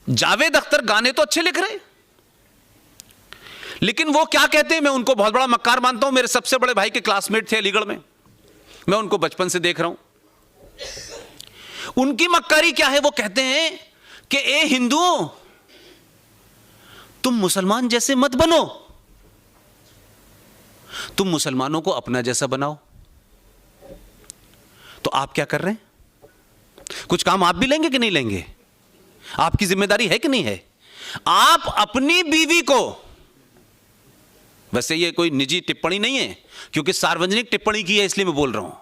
जावेद अख्तर गाने तो अच्छे लिख रहे, लेकिन वो क्या कहते हैं, मैं उनको बहुत बड़ा मक्कार मानता हूं। मेरे सबसे बड़े भाई के क्लासमेट थे अलीगढ़ में, मैं उनको बचपन से देख रहा हूं। उनकी मक्कारी क्या है, वो कहते हैं कि ए हिंदुओं, तुम मुसलमान जैसे मत बनो, तुम मुसलमानों को अपना जैसा बनाओ। तो आप क्या कर रहे हैं? कुछ काम आप भी लेंगे कि नहीं लेंगे? आपकी जिम्मेदारी है कि नहीं है? आप अपनी बीवी को, वैसे ये कोई निजी टिप्पणी नहीं है क्योंकि सार्वजनिक टिप्पणी की है इसलिए मैं बोल रहा हूं,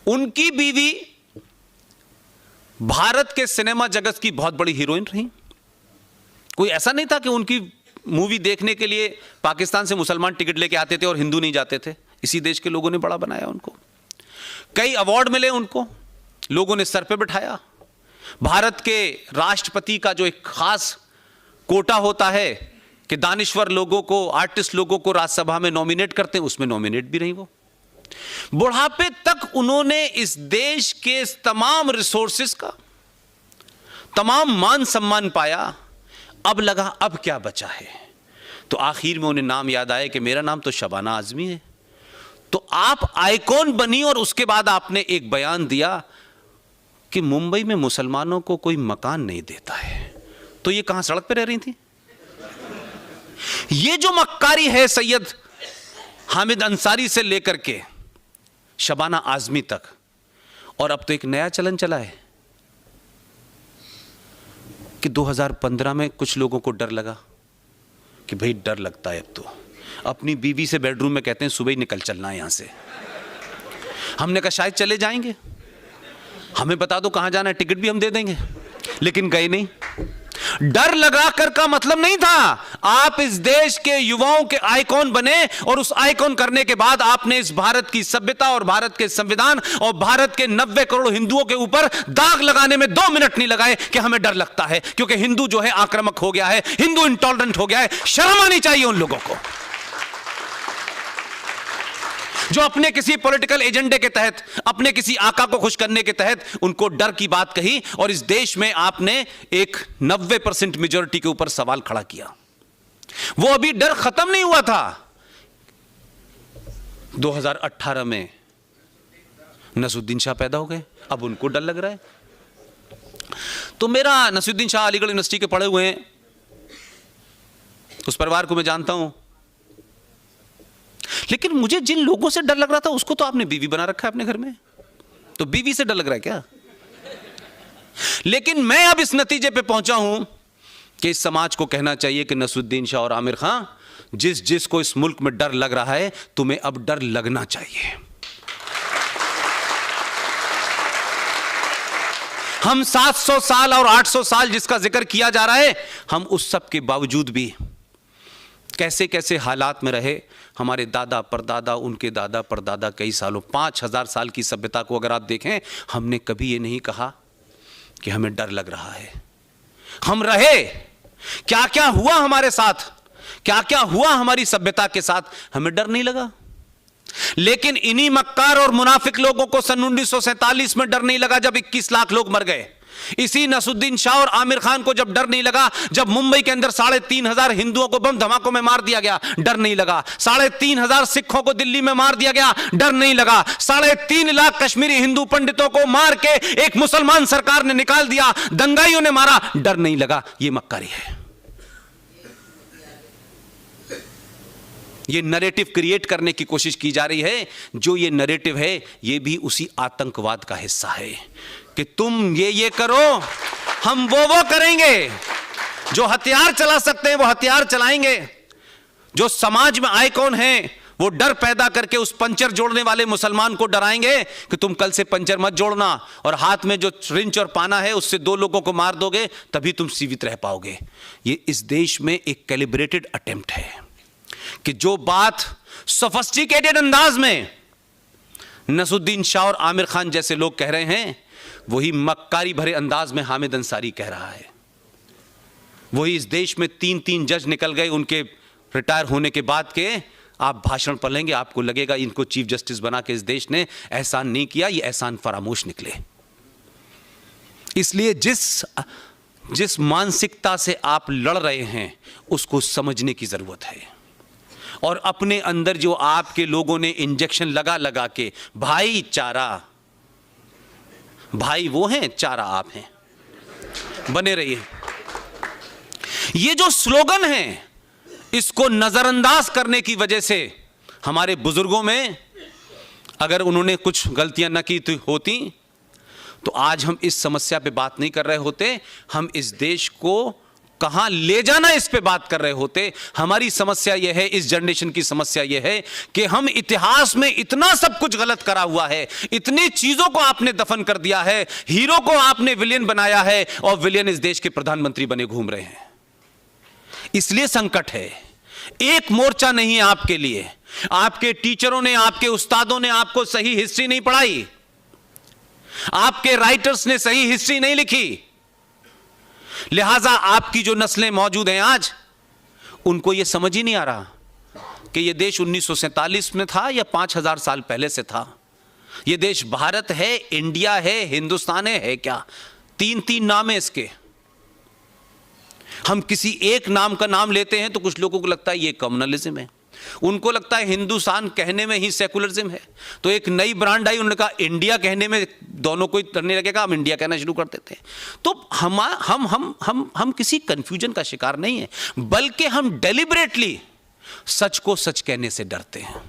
उनकी बीवी भारत के सिनेमा जगत की बहुत बड़ी हीरोइन रही। कोई ऐसा नहीं था कि उनकी मूवी देखने के लिए पाकिस्तान से मुसलमान टिकट लेके आते थे और हिंदू नहीं जाते थे। इसी देश के लोगों ने बड़ा बनाया उनको, कई अवार्ड मिले उनको, लोगों ने सर पे बिठाया। भारत के राष्ट्रपति का जो एक खास कोटा होता है कि दानिश्वर लोगों को, आर्टिस्ट लोगों को राज्यसभा में नॉमिनेट करते हैं, उसमें नॉमिनेट भी रही वो। बुढ़ापे तक उन्होंने इस देश के तमाम रिसोर्सेस का तमाम मान सम्मान पाया। अब लगा अब क्या बचा है, तो आखिर में उन्हें नाम याद आया कि मेरा नाम तो शबाना आजमी है। तो आप आइकॉन बनी और उसके बाद आपने एक बयान दिया कि मुंबई में मुसलमानों को कोई मकान नहीं देता है। तो ये कहां, सड़क पे रह रही थी? ये जो मक्कारी है सैयद हामिद अंसारी से लेकर के शबाना आजमी तक, और अब तो एक नया चलन चला है कि 2015 में कुछ लोगों को डर लगा कि भाई डर लगता है, अब तो अपनी बीवी से बेडरूम में कहते हैं सुबह ही निकल चलना है यहां से। हमने कहा शायद चले जाएंगे, हमें बता दो कहां जाना है, टिकट भी हम दे देंगे, लेकिन गए नहीं। डर लगा कर का मतलब नहीं था, आप इस देश के युवाओं के आइकॉन बने और उस आइकॉन करने के बाद आपने इस भारत की सभ्यता और भारत के संविधान और भारत के 90 करोड़ हिंदुओं के ऊपर दाग लगाने में 2 मिनट नहीं लगाए कि हमें डर लगता है क्योंकि हिंदू जो है आक्रामक हो गया है, हिंदू इंटॉलरेंट हो गया है। शर्म आनी चाहिए उन लोगों को जो अपने किसी पॉलिटिकल एजेंडे के तहत, अपने किसी आका को खुश करने के तहत उनको डर की बात कही और इस देश में आपने एक 90% मेजॉरिटी के ऊपर सवाल खड़ा किया। वो अभी डर खत्म नहीं हुआ था। 2018 में नसरुद्दीन शाह पैदा हो गए, अब उनको डर लग रहा है। तो मेरा नसरुद्दीन शाह अलीगढ़ यूनिवर्सिटी के पढ़े हुए हैं, उस परिवार को मैं जानता हूं, लेकिन मुझे जिन लोगों से डर लग रहा था उसको तो आपने बीवी बना रखा है अपने घर में, तो बीवी से डर लग रहा है क्या? लेकिन मैं अब इस नतीजे पे पहुंचा हूं कि इस समाज को कहना चाहिए कि नसरुद्दीन शाह और आमिर खान, जिस जिस को इस मुल्क में डर लग रहा है, तुम्हें अब डर लगना चाहिए। हम 700 साल और 800 साल जिसका जिक्र किया जा रहा है, हम उस सब के बावजूद भी कैसे कैसे हालात में रहे। हमारे दादा परदादा, उनके दादा परदादा कई सालों, 5000 साल की सभ्यता को अगर आप देखें, हमने कभी ये नहीं कहा कि हमें डर लग रहा है। हम रहे, क्या क्या हुआ हमारे साथ, क्या क्या हुआ हमारी सभ्यता के साथ, हमें डर नहीं लगा। लेकिन इन्हीं मक्कार और मुनाफिक लोगों को सन 1947 में डर नहीं लगा जब 21 लाख लोग मर गए। इसी नसरुद्दीन शाह और आमिर खान को जब डर नहीं लगा जब मुंबई के अंदर 3,500 हिंदुओं को बम धमाकों में मार दिया गया, डर नहीं लगा। 3,500 सिखों को दिल्ली में मार दिया गया, डर नहीं लगा। 3.5 लाख कश्मीरी हिंदू पंडितों को मार के एक मुसलमान सरकार ने निकाल दिया, दंगाइयों ने मारा, डर नहीं लगा। यह मक्कारी है। ये नैरेटिव क्रिएट करने की कोशिश की जा रही है। जो ये नैरेटिव है ये भी उसी आतंकवाद का हिस्सा है कि तुम ये करो, हम वो करेंगे। जो हथियार चला सकते हैं वो हथियार चलाएंगे। जो समाज में आइकॉन हैं वो डर पैदा करके उस पंचर जोड़ने वाले मुसलमान को डराएंगे कि तुम कल से पंचर मत जोड़ना, और हाथ में जो रिंच और पाना है उससे 2 लोगों को मार दोगे तभी तुम जीवित रह पाओगे। ये इस देश में एक कैलिब्रेटेड अटेम्प्ट है कि जो बात सोफिस्टिकेटेड अंदाज में नसरुद्दीन शाह और आमिर खान जैसे लोग कह रहे हैं, वही मक्कारी भरे अंदाज में हामिद अंसारी कह रहा है। वही इस देश में 3 जज निकल गए उनके रिटायर होने के बाद के। आप भाषण पढ़ेंगे आपको लगेगा इनको चीफ जस्टिस बना के इस देश ने एहसान नहीं किया, ये एहसान फरामोश निकले। इसलिए जिस जिस मानसिकता से आप लड़ रहे हैं उसको समझने की जरूरत है। और अपने अंदर जो आपके लोगों ने इंजेक्शन लगा लगा के, भाईचारा, भाई वो हैं, चारा आप हैं, बने रहिए। ये जो स्लोगन है इसको नजरअंदाज करने की वजह से हमारे बुजुर्गों में अगर उन्होंने कुछ गलतियां न की होती तो आज हम इस समस्या पे बात नहीं कर रहे होते, हम इस देश को कहां ले जाना इस पे बात कर रहे होते। हमारी समस्या यह है, इस जनरेशन की समस्या यह है कि हम इतिहास में इतना सब कुछ गलत करा हुआ है, इतनी चीजों को आपने दफन कर दिया है, हीरो को आपने विलेन बनाया है और विलेन इस देश के प्रधानमंत्री बने घूम रहे हैं। इसलिए संकट है। एक मोर्चा नहीं है आपके लिए। आपके टीचरों ने, आपके उस्तादों ने आपको सही हिस्ट्री नहीं पढ़ाई, आपके राइटर्स ने सही हिस्ट्री नहीं लिखी, लिहाजा आपकी जो नस्लें मौजूद हैं आज, उनको यह समझ ही नहीं आ रहा कि यह देश 1947 में था या 5000 साल पहले से था। यह देश भारत है, इंडिया है, हिंदुस्तान है क्या? तीन तीन नाम है इसके। हम किसी एक नाम का नाम लेते हैं तो कुछ लोगों को लगता है ये कम्युनलिज्म है, उनको लगता है हिंदुस्तान कहने में ही सेकुलरिज्म है। तो एक नई ब्रांड आई, उन्होंने कहा इंडिया कहने में दोनों को करने लगेगा, हम इंडिया कहना शुरू कर देते हैं। तो हम किसी कंफ्यूजन का शिकार नहीं है, बल्कि हम डेलिबरेटली सच को सच कहने से डरते हैं।